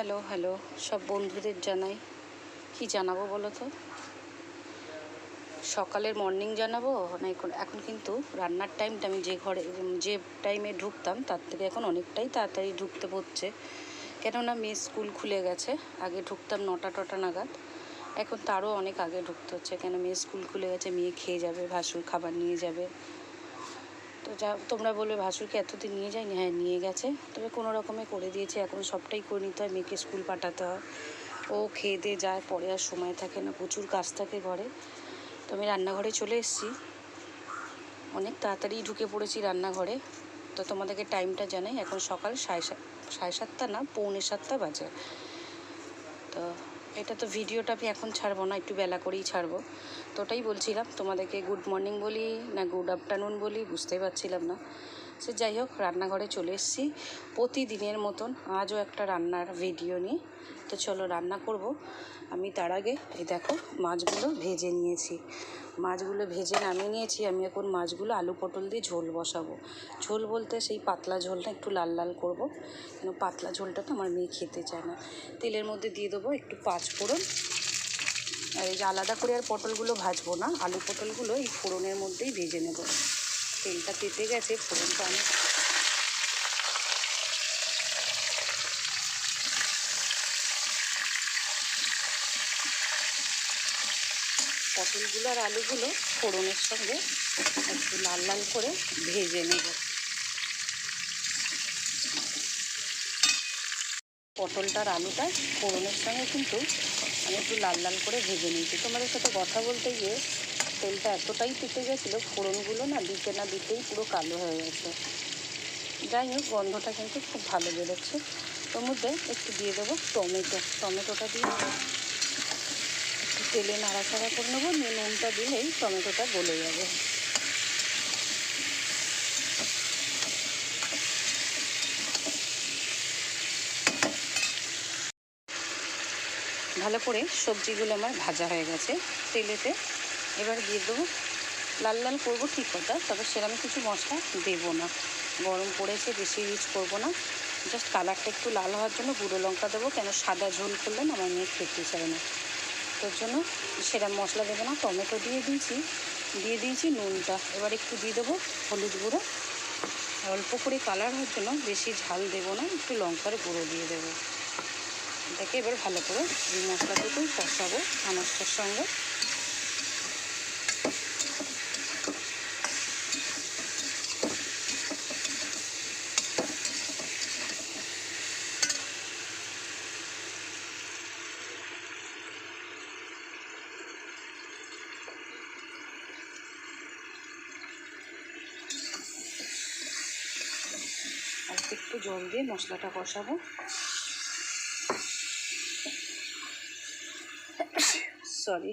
Hello hello সব বন্ধুদের জানাই। কি জানাবো বলো তো? সকালের মর্নিং জানাবো না? এখন কিন্তু রান্নার টাইমটা আমি যে টাইমে ঢুকতাম তার থেকে এখন অনেকটাই তাড়াতাড়ি ঢুকতে হচ্ছে, কেননা মেয়ে স্কুল খুলে গেছে। আগে ঢুকতাম 9টা নাগাদ, এখন তারও অনেক আগে ঢুকতে হচ্ছে, কেন মেয়ে স্কুল খুলে গেছে। মেয়ে খেয়ে যাবে, ভাসুর খাবার নিয়ে যাবে। তো যা তোমরা বলবে ভাসুরকে এতদিন নিয়ে যায়নি, হ্যাঁ নিয়ে গেছে, তবে কোনো রকমে করে দিয়েছে। এখন সবটাই করে নিতে হয়, মেয়েকে স্কুল পাঠাতে হয়, ও খেয়ে দিয়ে যায়, পরে আর সময় থাকে না, প্রচুর কাজ থাকে ঘরে। তো আমি রান্নাঘরে চলে এসেছি, অনেক তাড়াতাড়ি ঢুকে পড়েছি রান্নাঘরে। তো তোমাদেরকে টাইমটা জানাই, এখন সকাল সাড়ে সাতটা না, 6:45 বাজে। তো এটা তো ভিডিওটা আমি এখন ছাড়বো না, একটু বেলা করেই ছাড়বো। তো ওটাই বলছিলাম তোমাদেরকে, গুড মর্নিং বলি না গুড আফটারনুন বলি বুঝতেই পারছিলাম না। সে যাই হোক, রান্নাঘরে চলে এসেছি প্রতিদিনের মতন, আজও একটা রান্নার ভিডিও নিয়ে। তো চলো রান্না করব। আমি তার আগে এই দেখো মাছগুলো ভেজে নিয়েছি, মাছগুলো ভেজে নামিয়ে নিয়েছি। আমি এখন মাছগুলো আলু পটল দিয়ে ঝোল বসাবো। ঝোল বলতে সেই পাতলা ঝোলটা, একটু লাল লাল করবো, কেন পাতলা ঝোলটা তো আমার মেয়ে খেতে চায় না। তেলের মধ্যে দিয়ে দেবো একটু পাঁচফোড়ন। আর এই যে আলাদা করে আর পটলগুলো ভাজবো না, আলু পটলগুলো এই ফোড়নের মধ্যেই ভেজে নেব। তেলটা তেতে গেছে, ফোড়নটা অনেক পটলগুলো আর আলুগুলো ফোড়নের সঙ্গে একটু লাল লাল করে ভেজে নেব। পটলটার আলুটা ফোড়নের সঙ্গে কিন্তু আমি একটু লাল লাল করে ভেজে নিয়েছি। তোমাদের সাথে কথা বলতে গিয়ে তেলটা এতটাই তেতে গেছিলো, ফোড়নগুলো না দিতেই পুরো কালো হয়ে গেছে। যাই হোক, গন্ধটা কিন্তু খুব ভালো বেরোচ্ছে। তোর মধ্যে একটু দিয়ে দেবো টমেটোটা দিয়ে একটু তেলে নাড়াচাড়া করে নেবো, নুনটা দিলেই টমেটোটা গলে যাবে। ভালো করে সবজিগুলো আমার ভাজা হয়ে গেছে তেলেতে। এবার দিয়ে দেবো, লাল লাল করবো ঠিক কথা, তবে সেরকম কিছু মশলা দেবো না, গরম পড়েছে, বেশি ইউজ করবো না। জাস্ট কালারটা একটু লাল হওয়ার জন্য গুঁড়ো লঙ্কা দেবো, কেন সাদা ঝোল করলে না আমার মেয়ে খেতে চায় না, তোর জন্য সেরকম মশলা দেবো না। টমেটো দিয়ে দিয়েছি নুনটা। এবার একটু দিয়ে দেবো হলুদ গুঁড়ো, অল্প করে কালার হওয়ার জন্য, বেশি ঝাল দেবো না, একটু লঙ্কার গুঁড়ো দিয়ে দেবো। এটাকে এবার ভালো করে এই মশলাটুকুই কষাবো আনাজটার সঙ্গে। আর একটু জল দিয়ে মশলাটা কষাবো। সরি।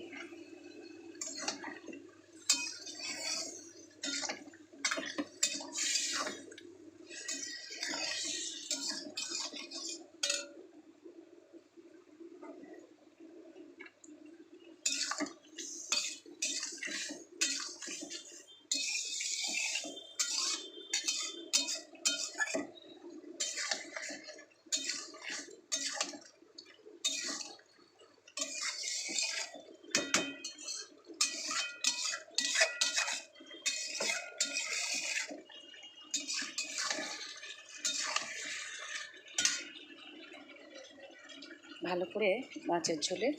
ভালো করে মাছের ঝোলে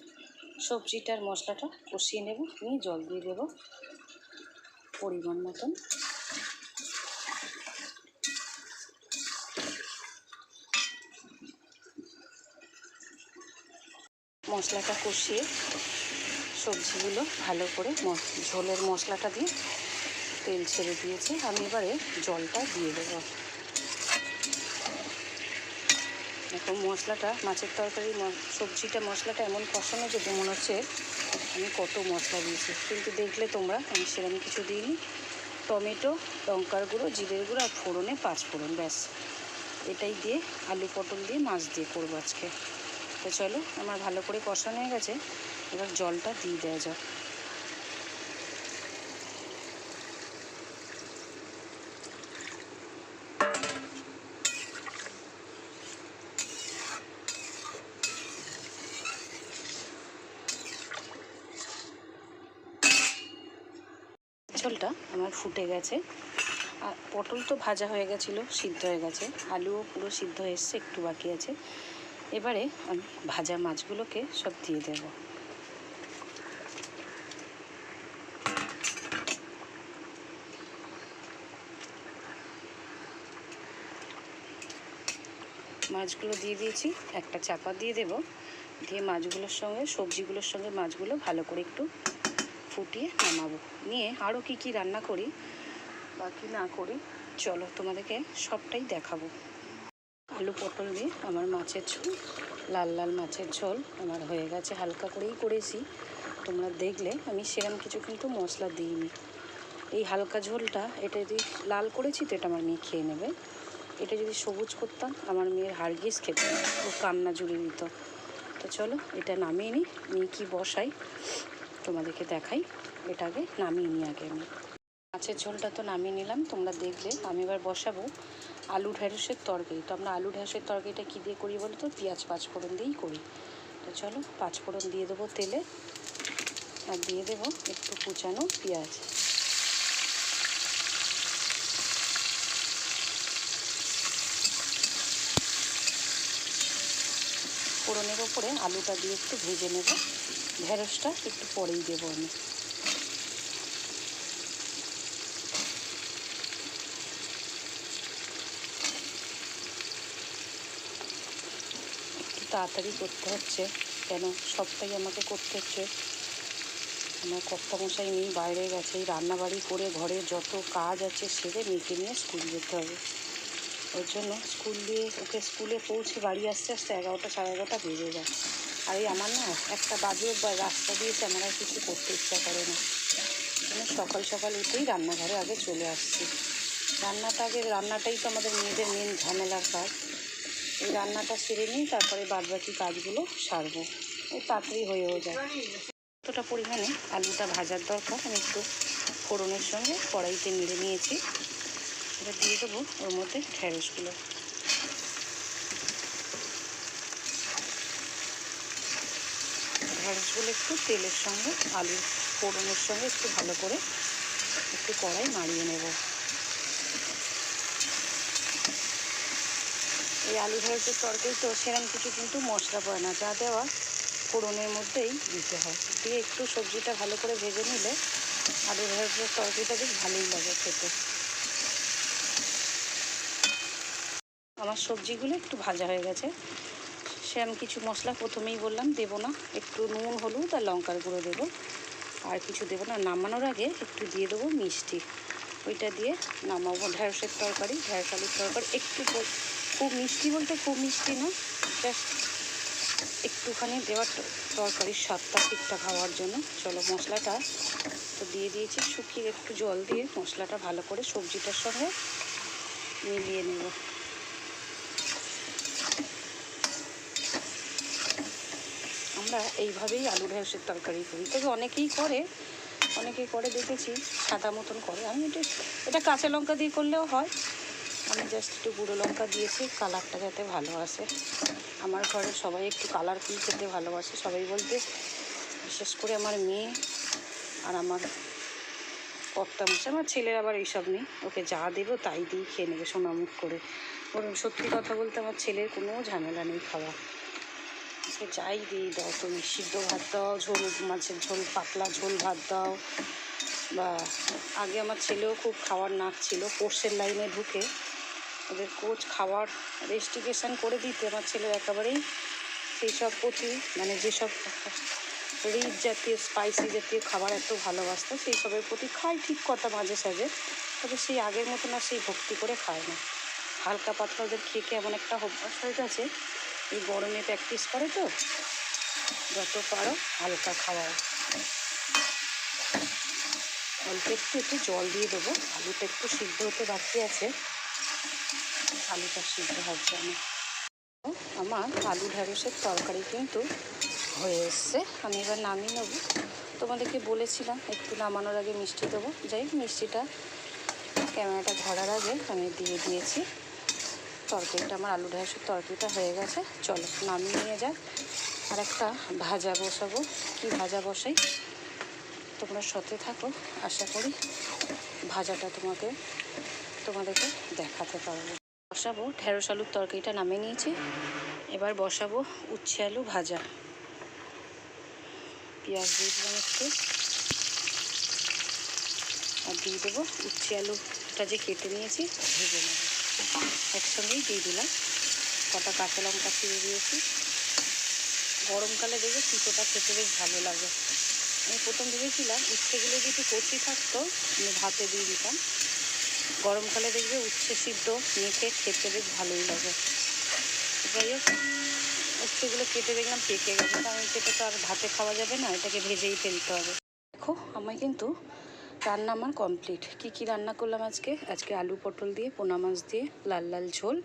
সবজিটার মশলাটা কষিয়ে নেব, নিয়ে জল দিয়ে দেবো পরিমাণ মতন। মশলাটা কষিয়ে সবজিগুলো ভালো করে ঝোলের মশলাটা দিয়ে তেল ছেড়ে দিয়েছে, আমি এবারে জলটা দিয়ে দেবো। এখন মশলাটা, মাছের তরকারি সবজিটা মশলাটা এমন কষানো যে মনে হচ্ছে আমি কত মশলা দিয়েছি, কিন্তু দেখলে তোমরা আমি সেরকম কিছু দিইনি। টমেটো, লঙ্কার গুঁড়ো, জিরের গুঁড়ো আর ফোড়নে পাঁচফোড়ন, ব্যাস এটাই দিয়ে আলু পটল দিয়ে মাছ দিয়ে করবো আজকে। তো চলো, আমার ভালো করে কষানো হয়ে গেছে, এবার জলটা দিয়ে দেওয়া যাক। ঝোলটা আমার ফুটে গেছে। আর পটল তো ভাজা হয়ে গেছিলো, সিদ্ধ হয়ে গেছে, আলুও পুরো সিদ্ধ হয়ে এসছে, একটু বাকি আছে। এবারে আমি ভাজা মাছগুলোকে সব দিয়ে দেব। মাছগুলো দিয়ে দিয়েছি, একটা চাপা দিয়ে দেব, দিয়ে মাছগুলোর সঙ্গে সবজিগুলোর সঙ্গে মাছগুলো ভালো করে একটু ফুটিয়ে নামাবো। নিয়ে আরও কি রান্না করি বা কী না করি চলো তোমাদেরকে সবটাই দেখাবো। আলু পটল দিয়ে আমার মাছের ঝোল, লাল লাল মাছের ঝোল আমার হয়ে গেছে। হালকা করেই করেছি, তোমরা দেখলে আমি সেরকম কিছু কিন্তু মশলা দিইনি। এই হালকা ঝোলটা, এটা যদি লাল করেছি তো এটা আমার মেয়ে খেয়ে নেবে। এটা যদি সবুজ করতাম আমার মেয়ের হারগিস খেতে, ও কান্না জুড়ে দিত। তো চলো এটা নামিয়ে নিই, নিয়ে কি বসাই তোমাদেরকে দেখাই। এটাকে নামিয়ে নিই আগে আমি। মাছের ঝোলটা তো নামিয়ে নিলাম, তোমরা দেখলে। আমি এবার বসাবো আলু ঢ্যাঁড়সের তরকারি। তো আমরা আলু ঢ্যাঁড়সের তরকারিটা কী দিয়ে করি বলো তো? পেঁয়াজ পাঁচফোড়ন দিয়েই করি। তো চলো পাঁচফোড়ন দিয়ে দেবো তেলে, আর দিয়ে দেবো একটু কুচানো পেঁয়াজ। ফোড়নের ওপরে আলুটা দিয়ে একটু ভেজে নেব, ঢ্যাঁড়সটা একটু পরেই দেবো আমি। একটু তাড়াতাড়ি করতে হচ্ছে, কেন সবটাই আমাকে করতে হচ্ছে। আমার কর্তামশাই নেই, বাইরে গেছে। এই রান্নাবাড়ি করে ঘরে যত কাজ আছে সেরে মেয়েকে নিয়ে স্কুল যেতে হবে। ওর জন্য ওকে স্কুলে পৌঁছে বাড়ি আসতে আসতে 11টা সাড়ে 11টা বেজে যায়। আর এই আমার না একটা বাজে বা রাস্তা দিয়েছে, আমার আর কিছু করতে ইচ্ছা করে না। সকাল সকাল উঠেই রান্নাঘরে আগে চলে আসছি। রান্নাটাই তো আমাদের মেয়েদের মেন ঝামেলার কাজ। এই রান্নাটা সেরে নিই, তারপরে বাদবাকি কাজগুলো সারবো, এই তাড়াতাড়ি হয়েও যায়। কতটা পরিমাণে আলুটা ভাজার দরকার আমি একটু ফোড়নের সঙ্গে কড়াইতে নেড়ে নিয়েছি। এবার দিয়ে দেবো ওর মধ্যে ঢ্যাঁড়সগুলো। ঢ্যাঁড়সগুলো একটু তেলের সঙ্গে আলু ফোড়নের সঙ্গে একটু ভালো করে একটু কড়াই নাড়িয়ে নেব। এই আলু ঢ্যাঁড়সের তরকারি তো সেরকম কিছু কিন্তু মশলা পড়ে না, যা দেওয়া ফোড়নের মধ্যেই দিতে হয়। দিয়ে একটু সবজিটা ভালো করে ভেজে নিলে আলু ঢ্যাঁড়সের তরকারিটা বেশ ভালোই লাগে খেতে। আমার সবজিগুলো একটু ভাজা হয়ে গেছে, সেরকম কিছু মশলা প্রথমেই বললাম দেবো না। একটু নুন হলুদ আর লঙ্কার গুঁড়ো দেবো, আর কিছু দেবো না। নামানোর আগে একটু দিয়ে দেবো মিষ্টি, ওইটা দিয়ে নামাবো। ঢ্যাঁড়সের তরকারি, ঢ্যাঁড়স আলুর তরকারি একটু খুব মিষ্টি বলতে খুব মিষ্টি না, জাস্ট একটুখানি দেওয়ার তরকারির স্বাদটা ঠিকঠাক হওয়ার জন্য। চলো মশলাটা তো দিয়ে দিয়েছি, শুকিয়ে একটু জল দিয়ে মশলাটা ভালো করে সবজিটার সঙ্গে মিলিয়ে নেব। আমরা এইভাবেই আলু ঢ্যাঁড়সের তরকারি করি, তবে অনেকেই করে দেখেছি সাদা মতন করে। আমি এটা কাঁচা লঙ্কা দিয়ে করলেও হয়, আমি জাস্ট একটু গুঁড়ো লঙ্কা দিয়েছি, কালারটা যাতে ভালো আসে। আমার ঘরে সবাই একটু কালারফুল খেতে ভালোবাসে, সবাই বলতে বিশেষ করে আমার মেয়ে আর আমার কর্তামশাই। আমার ছেলের আবার এইসব নেই, ওকে যা দেবো তাই দিয়ে খেয়ে নেবে সোনামুখ করে। বরং সত্যি কথা বলতে আমার ছেলের কোনো ঝামেলা নেই খাওয়া, ওকে যাই দিই দাও, তুমি সিদ্ধ ভাত দাও, ঝোল মাছের ঝোল, পাতলা ঝোল ভাত দাও। বা আগে আমার ছেলেও খুব খাওয়ার নাক ছিল, কোর্সের লাইনে ঢুকে ওদের কোচ খাওয়ার রেস্ট্রিকেশান করে দিতে আমার ছেলের একেবারেই সেই সব প্রতি, মানে যেসব রিচ জাতীয় স্পাইসি জাতীয় খাবার এত ভালোবাসতো, সেই সবের প্রতি খায় ঠিক কথা মাঝে সাঝে, তবে সেই আগের মতন আর সেই ভক্তি করে খায় না। হালকা পাতলা ওদের খেয়ে এমন একটা অভ্যাস হয়ে গেছে, এই গরমে প্র্যাকটিস করে তো, যত পারো হালকা খাওয়াও। অল্প একটু জল দিয়ে দেবো, আলুটা একটু সিদ্ধ হতে বাকি আছে, আলুটা সিদ্ধ হচ্ছে না। আমার আলু ঢ্যাঁড়সের তরকারি কিন্তু হয়ে এসছে, আমি এবার নামিয়ে নেব। তোমাদেরকে বলেছিলাম একটু নামানোর আগে মিষ্টি দেবো, যাই মিষ্টিটা ক্যামেরাটা ধরার আগে আমি দিয়ে দিয়েছি। তরকারিটা আমার আলু ঢ্যাঁড়সের তরকারিটা হয়ে গেছে, চলো নামিয়ে নিয়ে যাক। আর একটা ভাজা বসাবো, কি ভাজা বসাই তোমরা সাথে থাকো, আশা করি ভাজাটা তোমাদেরকে দেখাতে পারবো। বসাবো ঢেঁড়স আলুর তরকারিটা নামিয়ে নিয়েছি, এবার বসাবো উচ্ছে আলু ভাজা। পেঁয়াজ দিয়ে দিলাম একটু, আর দিয়ে দেবো উচ্ছে আলুটা যে কেটে নিয়েছি ভেজে নেব। একসঙ্গেই দিয়ে দিলাম, কটা কাঁচা লঙ্কা ছিঁড়ে দিয়েছি। গরমকালে দেখবে তিতোটা খেতে বেশ ভালো লাগে। আমি প্রথম ভেবেছিলাম উচ্ছেগুলো যদি একটু কচি থাকতো আমি ভাতে দিয়ে দিতাম। গরমকালে দেখবে উচ্ছে সিদ্ধ মেখে খেতে বেশ ভালোই লাগে। যাই হোক, উচ্ছেগুলো কেটে দেখলাম পেকে গেছে, কারণ এটা তো আর ভাতে খাওয়া যাবে না, এটাকে ভেজেই ফেলতে হবে। দেখো আমায় কিন্তু রান্না আমার কমপ্লিট। কি রান্না করলাম আজকে আলু পটল দিয়ে, পোনা মাছ দিয়ে লাল লাল ঝোল,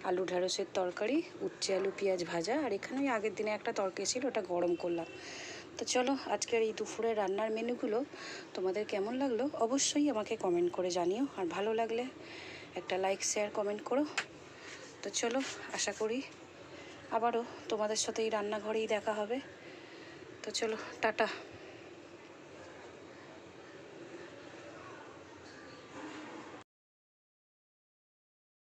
আলু ঢেঁড়সের তরকারি, উচ্ছে আলু পেঁয়াজ ভাজা, আর এখানে আগের দিনে একটা তরকারি ছিল, ওটা গরম করলাম। তো চলো আজকের এই দুপুরের রান্নার মেনুগুলো তোমাদের কেমন লাগলো অবশ্যই আমাকে কমেন্ট করে জানিও, আর ভালো লাগলে একটা লাইক শেয়ার কমেন্ট করো। তো চলো, আশা করি আবারও তোমাদের সাথে এই রান্নাঘরেই দেখা হবে। তো চলো, টাটা।